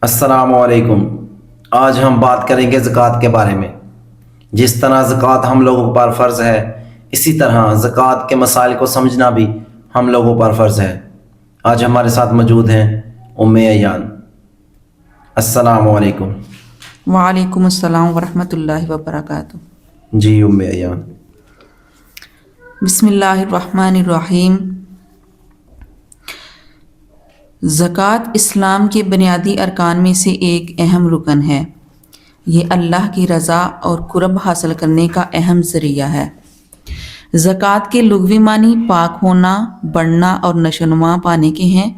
السلام علیکم۔ آج ہم بات کریں گے زکوٰۃ کے بارے میں۔ جس طرح زکوٰۃ ہم لوگوں پر فرض ہے، اسی طرح زکوٰۃ کے مسائل کو سمجھنا بھی ہم لوگوں پر فرض ہے۔ آج ہمارے ساتھ موجود ہیں ام ایان۔ السلام علیکم۔ وعلیکم السلام ورحمۃ اللہ وبرکاتہ۔ جی ام ایان۔ بسم اللہ الرحمن الرحیم۔ زکوٰۃ اسلام کے بنیادی ارکان میں سے ایک اہم رکن ہے۔ یہ اللہ کی رضا اور قرب حاصل کرنے کا اہم ذریعہ ہے۔ زکوٰۃ کے لغوی معنی پاک ہونا، بڑھنا اور نشوونما پانے کے ہیں۔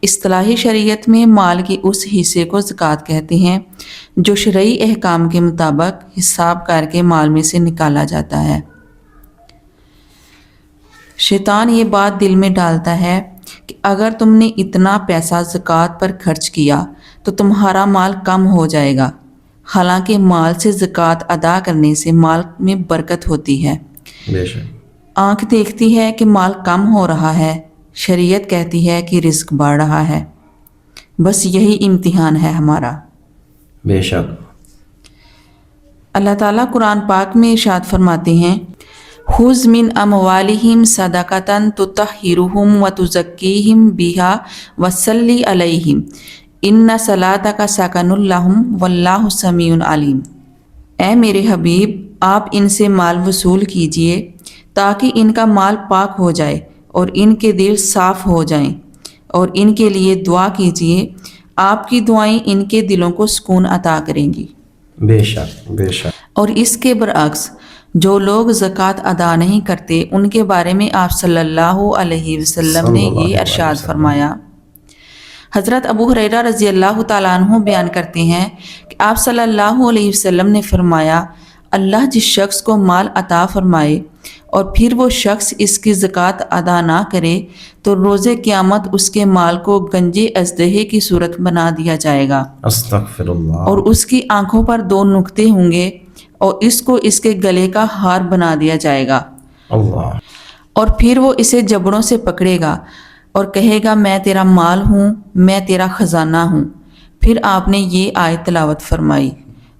اصطلاحی شریعت میں مال کے اس حصے کو زکوٰۃ کہتے ہیں جو شرعی احکام کے مطابق حساب کر کے مال میں سے نکالا جاتا ہے۔ شیطان یہ بات دل میں ڈالتا ہے کہ اگر تم نے اتنا پیسہ زکوٰۃ پر خرچ کیا تو تمہارا مال کم ہو جائے گا، حالانکہ مال سے زکوٰۃ ادا کرنے سے مال میں برکت ہوتی ہے۔ بے شک۔ آنکھ دیکھتی ہے کہ مال کم ہو رہا ہے، شریعت کہتی ہے کہ رزق بڑھ رہا ہے۔ بس یہی امتحان ہے ہمارا۔ بے شک۔ اللہ تعالیٰ قرآن پاک میں ارشاد فرماتے ہیں، خُذْ مِنْ أَمْوَالِهِمْ صَدَقَةً تُطَهِّرُهُمْ وَتُزَكِّيهِمْ بِهَا وَصَلِّ عَلَيْهِمْ إِنَّ صَلَاتَكَ سَكَنٌ لَهُمْ وَاللَّهُ سَمِيعٌ عَلِيمٌ۔ اے میرے حبیب، آپ ان سے مال وصول کیجئے تاکہ ان کا مال پاک ہو جائے اور ان کے دل صاف ہو جائیں، اور ان کے لیے دعا کیجئے، آپ کی دعائیں ان کے دلوں کو سکون عطا کریں گی۔ بے شک بے شک۔ اور اس کے برعکس جو لوگ زکوٰۃ ادا نہیں کرتے ان کے بارے میں آپ صلی اللہ علیہ وسلم نے یہ ارشاد فرمایا۔ حضرت ابو ہریرہ رضی اللہ تعالیٰ عنہ بیان کرتے ہیں کہ آپ صلی اللہ علیہ وسلم نے فرمایا، اللہ جس شخص کو مال عطا فرمائے اور پھر وہ شخص اس کی زکوٰۃ ادا نہ کرے تو روز قیامت اس کے مال کو گنجے اژدہے کی صورت بنا دیا جائے گا، استغفر اللہ۔ اور اس کی آنکھوں پر 2 نقطے ہوں گے اور اس کو اس کے گلے کا ہار بنا دیا جائے گا، اللہ۔ اور پھر وہ اسے جبڑوں سے پکڑے گا اور کہے گا، میں تیرا مال ہوں، میں تیرا خزانہ ہوں۔ پھر آپ نے یہ آیت تلاوت فرمائی،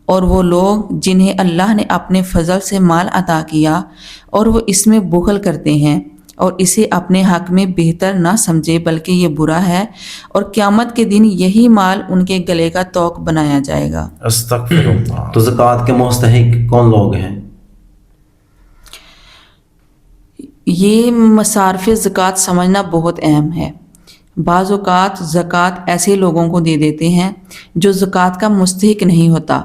اور وہ لوگ جنہیں اللہ نے اپنے فضل سے مال عطا کیا اور وہ اس میں بخل کرتے ہیں اور اسے اپنے حق میں بہتر نہ سمجھے بلکہ یہ برا ہے، اور قیامت کے دن یہی مال ان کے گلے کا توق بنایا جائے گا۔ استغفر اللہ۔ تو زکوٰۃ کے مستحق کون لوگ ہیں؟ یہ مصارف زکوٰۃ سمجھنا بہت اہم ہے۔ بعض اوقات زکوٰۃ ایسے لوگوں کو دے دیتے ہیں جو زکوٰۃ کا مستحق نہیں ہوتا،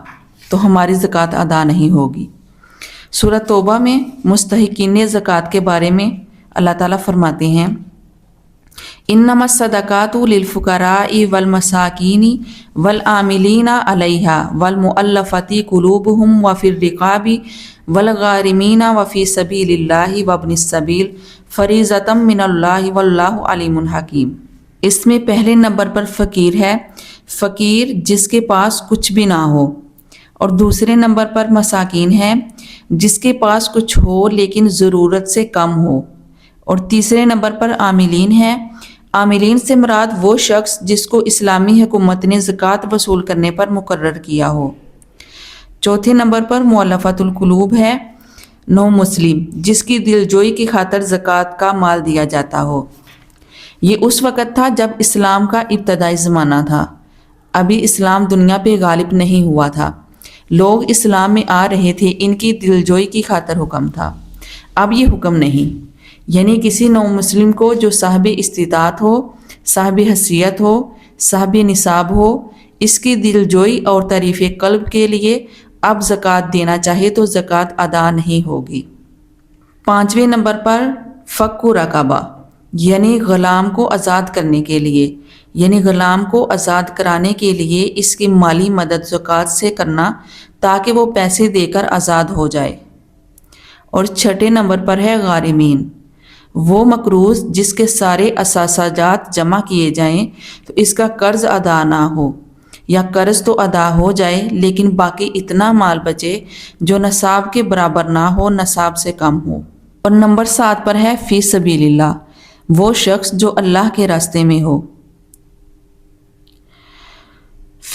تو ہماری زکوٰۃ ادا نہیں ہوگی۔ سورۃ توبہ میں مستحقین زکوٰۃ کے بارے میں اللہ تعالیٰ فرماتے ہیں، انما الصدقات للفقراء والمساکین والعاملین علیہا والمؤلفۃ قلوبہم وفی الرقاب والغارمین وفی سبیل اللہ وابن السبیل فریضۃ من اللہ واللہ علیم حکیم۔ اس میں پہلے نمبر پر فقیر ہے، فقیر جس کے پاس کچھ بھی نہ ہو، اور دوسرے نمبر پر مساکین ہے جس کے پاس کچھ ہو لیکن ضرورت سے کم ہو، اور تیسرے نمبر پر عاملین ہے۔ عاملین سے مراد وہ شخص جس کو اسلامی حکومت نے زکوٰۃ وصول کرنے پر مقرر کیا ہو۔ چوتھے نمبر پر مؤلفۃ القلوب ہے، نو مسلم جس کی دلجوئی کی خاطر زکوٰۃ کا مال دیا جاتا ہو۔ یہ اس وقت تھا جب اسلام کا ابتدائی زمانہ تھا، ابھی اسلام دنیا پہ غالب نہیں ہوا تھا، لوگ اسلام میں آ رہے تھے، ان کی دلجوئی کی خاطر حکم تھا۔ اب یہ حکم نہیں، یعنی کسی نو مسلم کو جو صاحب استطاعت ہو، صاحب حیثیت ہو، صاحب نصاب ہو، اس کی دلجوئی اور تعریف قلب کے لیے اب زکوٰۃ دینا چاہے تو زکوٰۃ ادا نہیں ہوگی۔ 5ویں نمبر پر فک رقبہ، یعنی غلام کو آزاد کرنے کے لیے، یعنی غلام کو آزاد کرانے کے لیے اس کی مالی مدد زکوٰۃ سے کرنا تاکہ وہ پیسے دے کر آزاد ہو جائے۔ اور 6 نمبر پر ہے غارمین، وہ مقروض جس کے سارے اثاثات جمع کیے جائیں تو اس کا قرض ادا نہ ہو، یا قرض تو ادا ہو جائے لیکن باقی اتنا مال بچے جو نصاب کے برابر نہ ہو، نصاب سے کم ہو۔ اور نمبر 7 پر ہے فی سبیل اللہ، وہ شخص جو اللہ کے راستے میں ہو۔